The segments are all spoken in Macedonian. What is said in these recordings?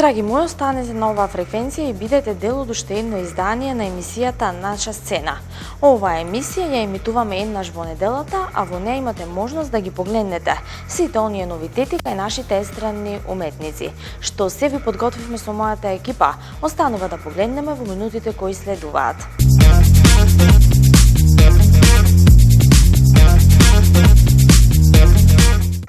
Драги мои, останете на оваа фреквенција и бидете дел од уште едно издание на емисијата Наша сцена. Оваа емисија ја емитуваме еднаш во неделата, а во неја имате можност да ги погледнете сите оние новитети кај нашите естрадни уметници. Што се ви подготвивме со мојата екипа, останува да погледнеме во минутите кои следуваат.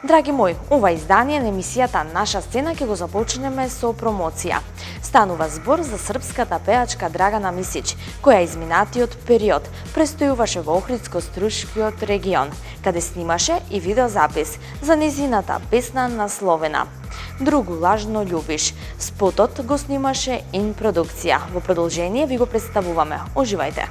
Драги мои, ова издание на емисијата Наша сцена ќе го започнеме со промоција. Станува збор за српската пеачка Драгана Мисич, која изминатиот период престојуваше во Охридско-Струшкиот регион, каде снимаше и видеозапис за нејзината песна насловена "Другу лажно љубиш". Спотот го снимаше ин продукција. Во продолжение ви го представуваме. Уживајте!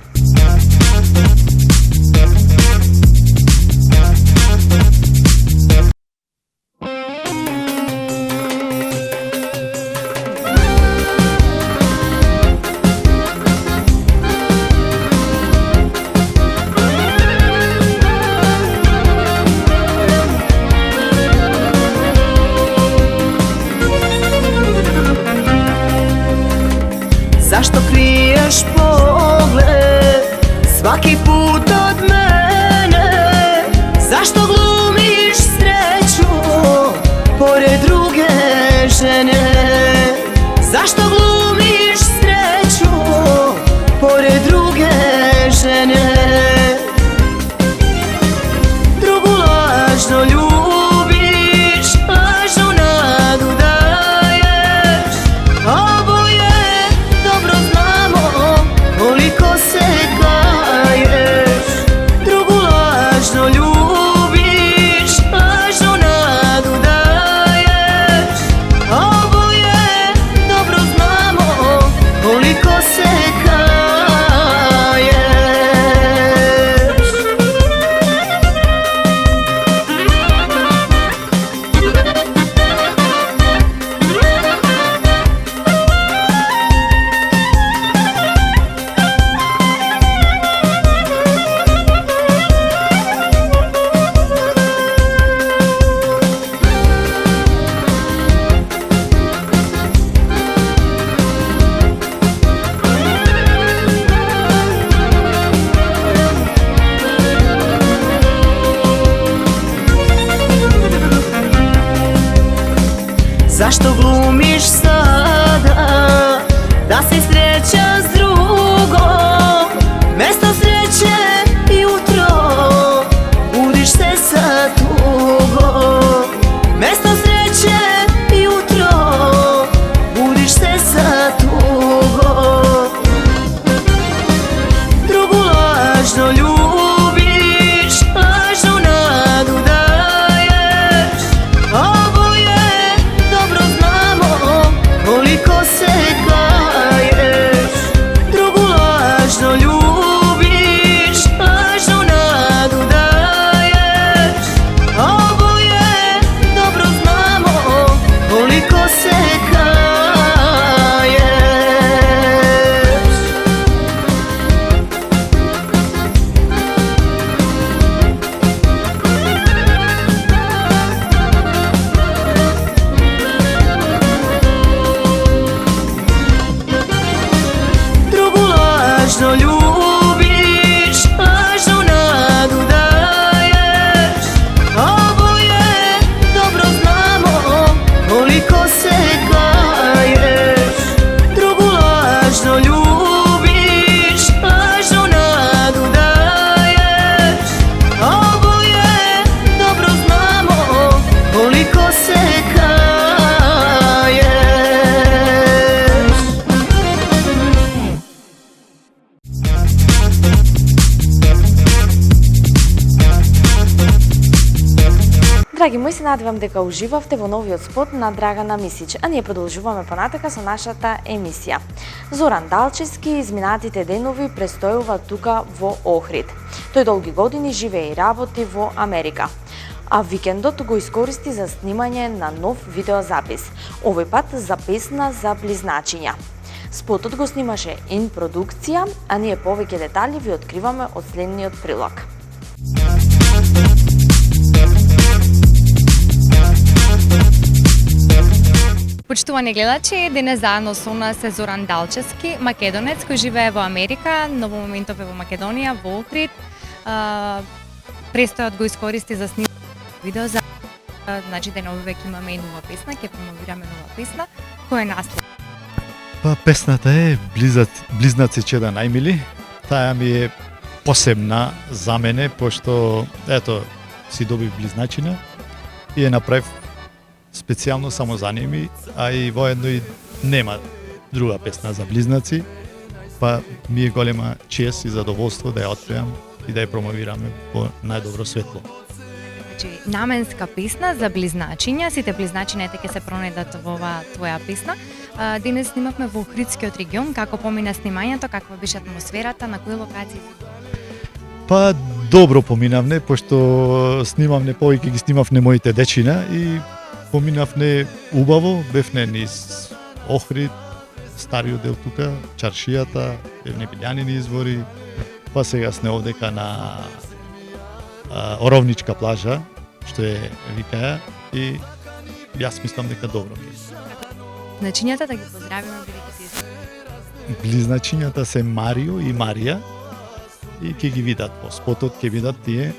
Зашто криеш поглед сваки пут од мене? Зашто глумиш среќу поред друге жене? Зашто глумиш среќу поред друге жене? Другу лажно љубиш, лажно наду даеш. Обоје добро знамо колико се каеш. Другу лажно љубиш, лажно наду даеш. Обоје добро знамо колико се каеш. Зашто глумиш сада да се среќа с другом? Место среće јутро будиш се sa тугом. Место среće јутро будиш се sa тугом. Другу лажно љубиш, лажно наду даеш. Обоје добро знамо колико се каеш. Другу лажно љубиш, лажно наду даеш. Обоје добро знамо колико се каеш. Другу лажно љубиш, лажно наду даеш. Обоје добро знамо колико се каеш. Другу лажно љубиш, лажно наду даеш. Обоје добро знамо колико се каеш. Драги мои, се надевам дека уживавте во новиот спот на Драгана Мисич, а ние продолжуваме понатака со нашата емисија. Зоран Далчевски изминатите денови престојува тука во Охрид. Тој долги години живее и работи во Америка, а викендот го искористи за снимање на нов видеозапис, овој пат за песна за близначиња. Спотот го снимаше ин продукција, а ние повеќе детали ви откриваме од следниот прилог. Почитувани гледачи, денес заедно со нас е Зоран Далчевски, македонец кој живее во Америка, но во моментов е во Македонија, во Охрид. Престојот го искористи за снимање видео за значи деновиве ќе имаме и нова песна, ќе промовираме нова песна. Кој е наслов? Па песната е Близнаци Чеда најмили. Таа ми е посебна за мене, пошто ето си добив близначина и ја направив специјално само за ними, а и воедно и нема друга песна за близнаци, па ми е голема чест и задоволство да ја отпеам и да ја промовираме по најдобро светло. Значи, наменска песна за близначиња, сите близначиња ќе се пронедат во оваа твоја песна. Денес снимавме во Охридскиот регион, како помина снимањето, каква беше атмосферата, на кои локации? Па добро поминавне, пошто снимавне повеќе ги снимавне моите дечина и поминавне убаво, бевне низ Охрид, стариот дел тука, чаршијата, бевне Билјанини извори, па сега сме овдека на Оровничка плажа, што е викаја, и јас мислам дека добро ќе. Значињата да ги поздравиме бидејќи си. Близначињата се Марио и Марија и ќе ги видат во спотот, ќе видат тие.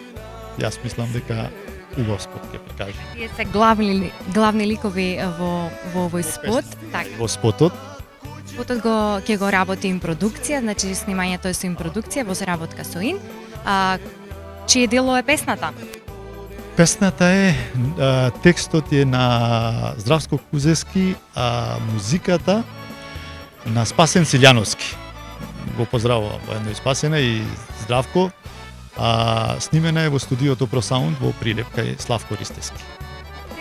Јас мислам дека убав спот ќе прикажа. Тие се главни ликови во овој спот, така. Во спотот Спотот ќе го работи импродукција, значи снимањето е со импродукција во соработка со ИН. Чие дело е песната? Песната е, текстот е на Здравко Кузески, а музиката на Спасен Силјановски. Го поздравувам воедно и Спасена и Здравко. Снимена е во студиото ProSound во Прилеп кај Славко Ристески.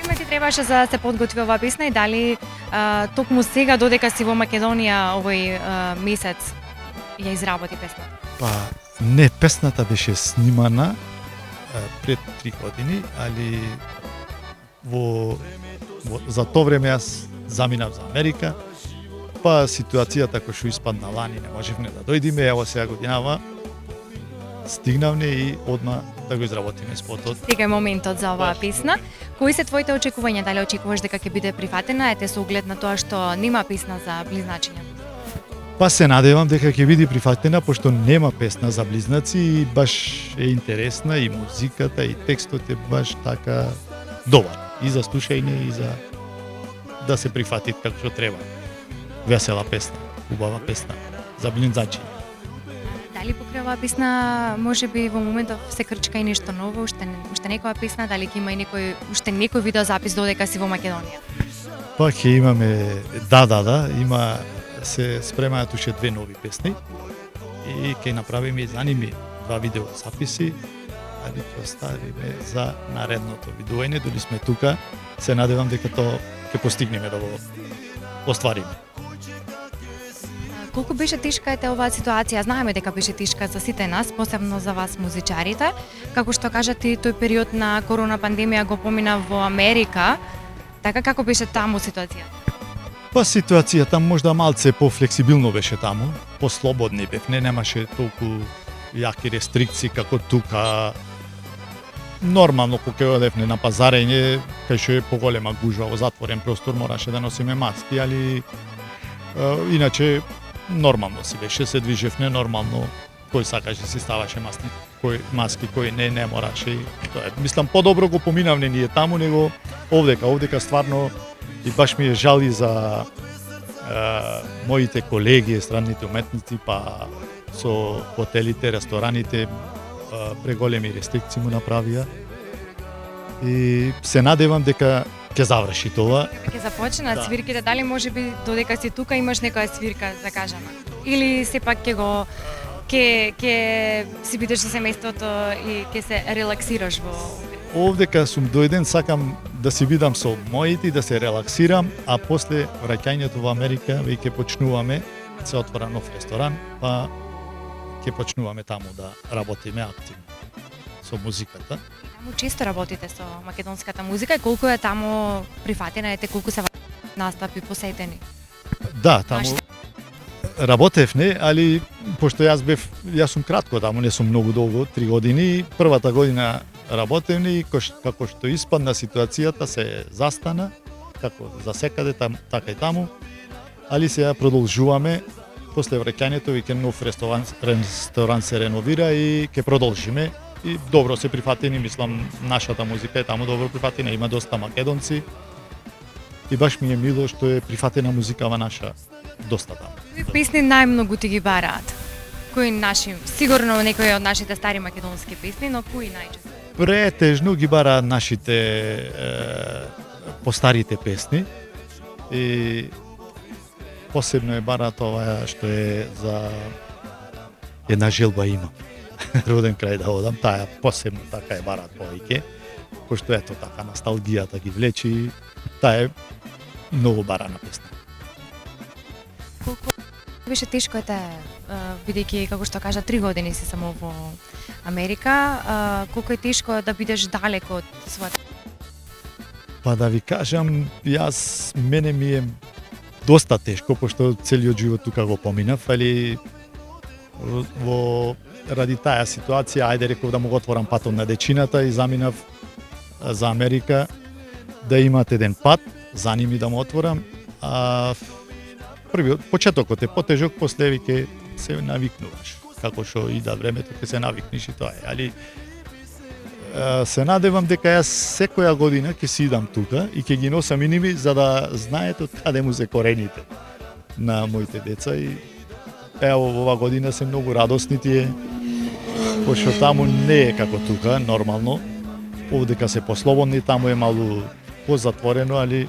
Време ти требаше за да се подготви оваа песна и дали токму сега додека си во Македонија овој месец ја изработи песната? Па не, песната беше снимана пред 3 години, али за тоа време јас заминав за Америка, па ситуацијата кој што испадна лани не можевме да дојдеме, ево сега годинава стигнавме и одма да го изработиме спотот. Сега е моментот за оваа песна. Кои се твоите очекувања? Дали очекуваш дека ќе биде прифатена, ете со оглед на тоа што нема песна за близначиња? Па се надевам дека ќе биде прифатена, пошто нема песна за близнаци и баш е интересна и музиката и текстот е баш така добар и за слушање и за да се прифати како што треба. Весела песна, убава песна за близнаци. Дали покрај оваа песна можеби во моментов се крчка и нешто ново, уште некоја песна, дали ќе има и уште некој видеозапис додека си во Македонија? Па ќе имаме, да, има се спремаат уште 2 нови песни и ќе направиме и за ними 2 видеозаписи, али ќе оставиме за наредното видување, дали сме тука, се надевам дека тоа ќе постигнеме да го оствариме. Колку беше тешка е оваа ситуација? Знаеме дека беше тешка за сите нас, посебно за вас музичарите. Како што кажате, тој период на корона пандемија го помина во Америка. Така како беше таму ситуација? Па ситуацијата можда малце пофлексибилно беше таму, послободни бевме, немаше толку јаки рестрикции како тука. Нормално кога одевме на пазарење, кај што е поголема гужва во затворен простор, мораше да носиме маски, али иначе нормално си беше, се движевме нормално, кој сакаше си ставаше маски, кој не мораше. Тоа е, мислам, подобро го поминавме ние таму него овдека стварно и баш ми е жал и за моите колеги, странните уметници, па со хотелите, рестораните, преголеми рестрикции му направија. И се надевам дека ќе заврши тоа. Ќе започнат свирките, дали можеби додека си тука имаш некоја свирка закажана? Или сепак ќе си бидеш со семејството и ќе се релаксираш во Овдека сум дојден, сакам да си бидам со моите, да се релаксирам, а после враќањето во Америка веќе почнуваме, се отвора нов ресторан, па ќе почнуваме таму да работиме активно со музиката. Таму често работите со македонската музика и колку е таму прифатена, ете колку се настапи посетени? Да, таму работевне, али пошто јас сум кратко таму, не сум многу долго, 3 години. Првата година работевне и како што испадна ситуацијата се застана како за секаде, така и таму, али сега продолжуваме. После враќањето веќе нов ресторан се реновира и ќе продолжиме. И добро се прифатени, мислам, нашата музика е таму добро прифатена, има доста македонци. И баш ми е мило што е прифатена музикава наша доста таму. Кои песни најмногу ти ги бараат? Кои наши, сигурно некои од нашите стари македонски песни, но кои најчесто? Претежно ги бараат нашите постарите песни и посебно е бараат ова што е за една желба има. Роден крај да одам, таа посебно така е бараат повеќе, пошто ето така носталгијата ги влечи, таа е многу барана песна. Колку беше тешко е бидејќи како што кажа 3 години си само во Америка, колку е тешко да бидеш далеко од својата. Па да ви кажам, мене ми е доста тешко, пошто целиот живот тука го поминав, али ради таа ситуација, ајде реков да му го отворам патот на дечината и заминав за Америка, да имат еден пат, за ними да му отворам, а првиот почетокот е потежок, после веќе се навикнуваш. Како што ида времето, ќе се навикнеш и тоа е, али се надевам дека јас секоја година ќе си идам тука и ќе ги носам и ними за да знаете од каде му се корените на моите деца и ево ова година се многу радосни тие, пошто таму не е како тука, нормално. Овдека се послободни, таму е малку позатворено, али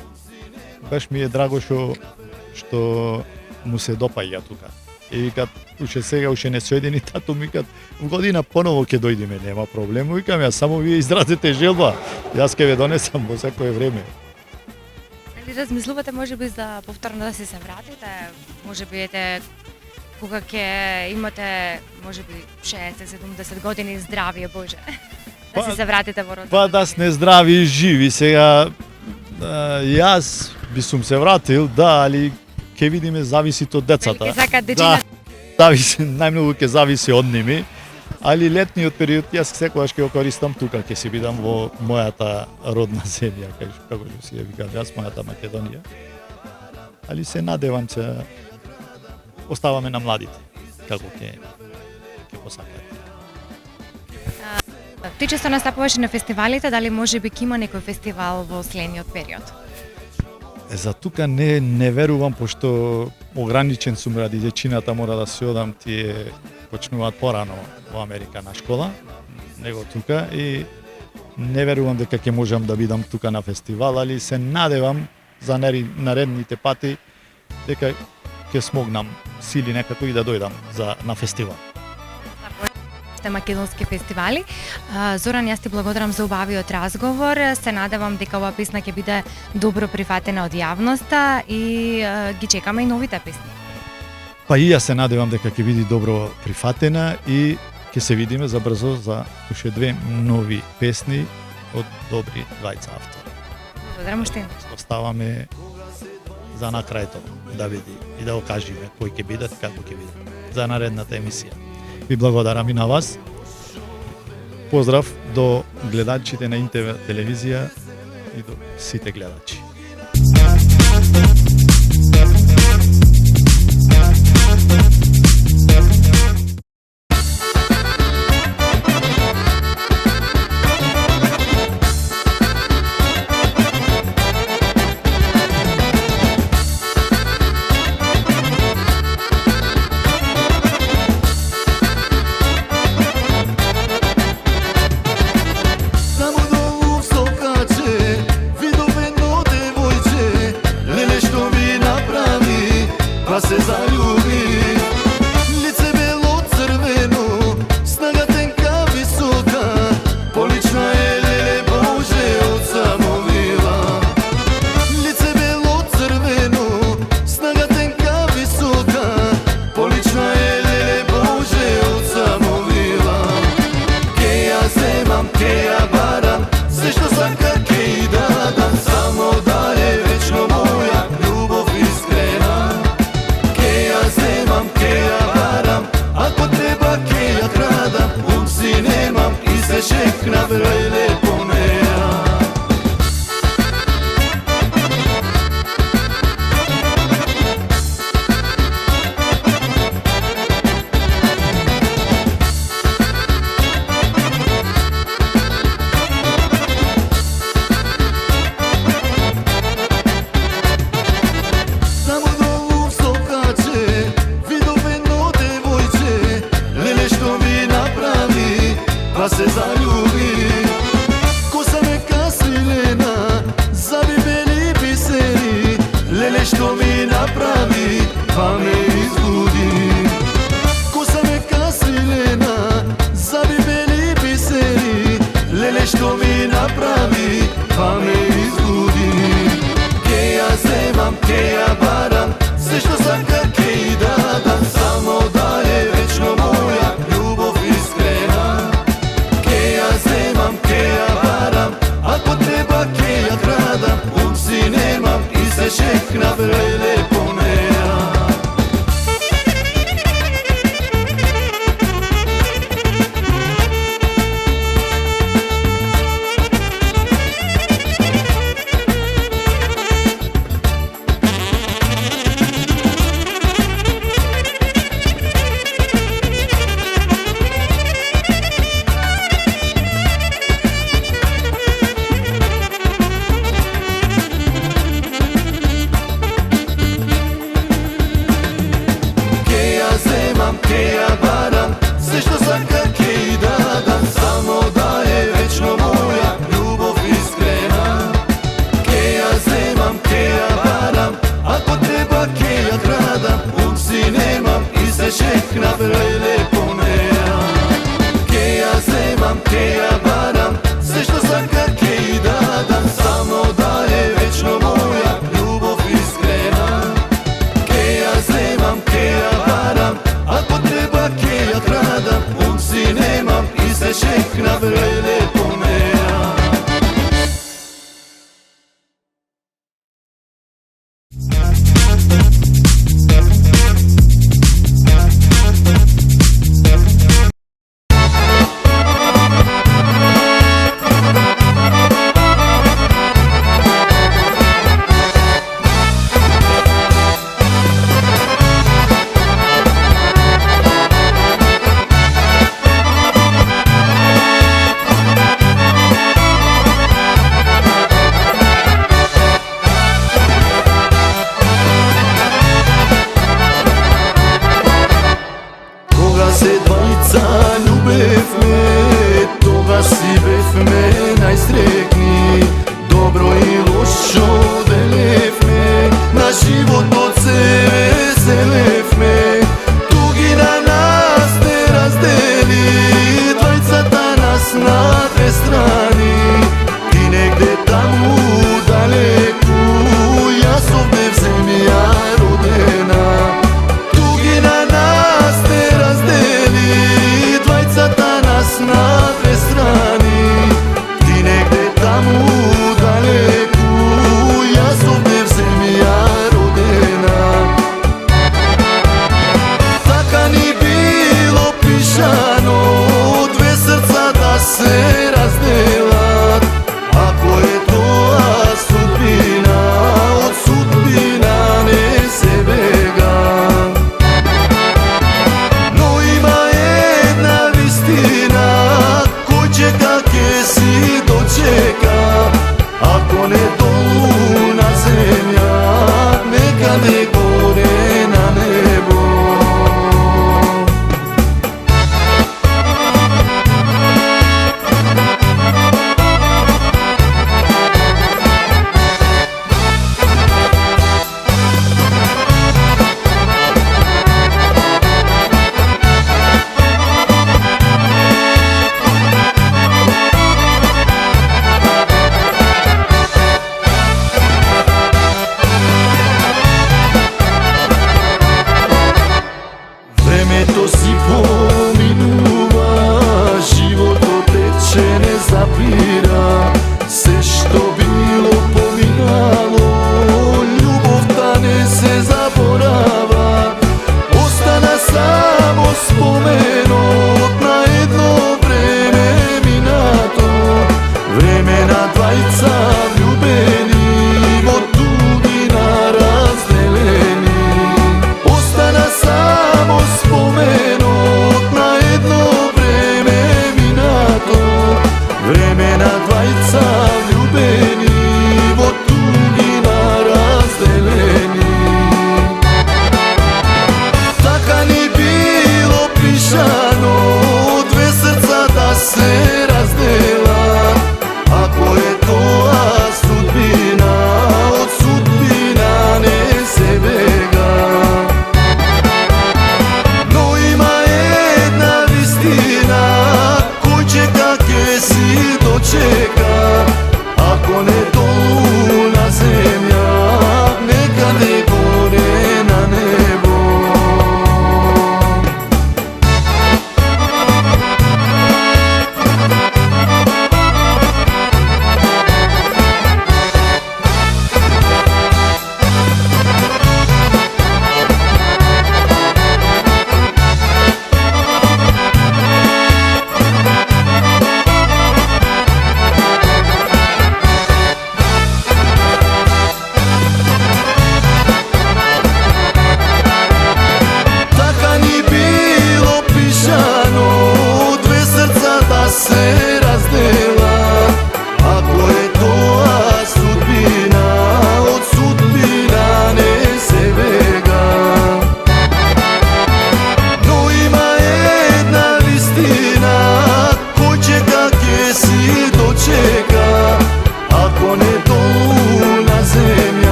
баш ми е драго што му се допаѓа тука. И викат, уште сега, уште не се одени, тато ми викат, в година поново ќе дојдеме, нема проблем. Викам, јас само вие изразете желба, јас ќе ве донесам во секое време. Дали размислувате можеби за повторно да се вратите, можеби ете кога ќе имате можеби 60-70 години здравие Боже. Да се вратите во родот. Па да сме здрави и живи сега. Јас би сум се вратил, да, али ќе видиме, зависи од децата. Ќе сакаат дечината. Зависи, најмногу ќе зависи од ними. Али летниот период јас секогаш ќе го користам тука, ќе си бидам во мојата родна земја, како што си ја викам јас, мојата Македонија. Али се надевам че оставаме на младите, како ќе посакаат. Ти често настапуваш на фестивалите, дали можеби ќе има некој фестивал во следниот период? За тука не верувам, пошто ограничен сум ради дечината, мора да се одам, тие почнуваат порано во Америка на школа, него тука и не верувам дека ќе можам да бидам тука на фестивал, али се надевам за наредните пати дека ќе смогнам сили некако и да дојдам на фестивал. Македонски фестивали. Зоран, јас ти благодарам за убавиот разговор. Се надевам дека оваа песна ќе биде добро прифатена од јавноста и ги чекаме и новите песни. Па и јас се надевам дека ќе биде добро прифатена и ќе се видиме за брзо за уште 2 нови песни од добри двајца автори. Благодарам уште. Оставаме за на крајто да види и да окажеме кои ќе бидат, како ќе бидат за наредната емисија. Ви благодарам и на вас. Поздрав до гледачите на НТВ телевизија и до сите гледачи. Ček na vrele po neja. mi napravi, pa me izbudi. Ke ja zemam, ke ja baram, sve što sam ke i dadam, samo da je večno moja ljubov iskrena. Ke ja zemam, ke ja baram, ako treba ke ja kradam, si nemam i se šekna prelepo neja.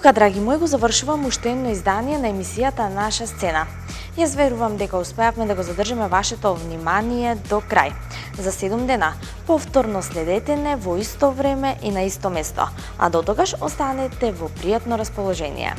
Тука, драги мои, го завршувам уште едно издание на емисијата Наша сцена. Јас верувам дека успеавме да го задржиме вашето внимание до крај. За 7 дена, повторно следете не во исто време и на исто место, а до тогаш останете во пријатно расположение.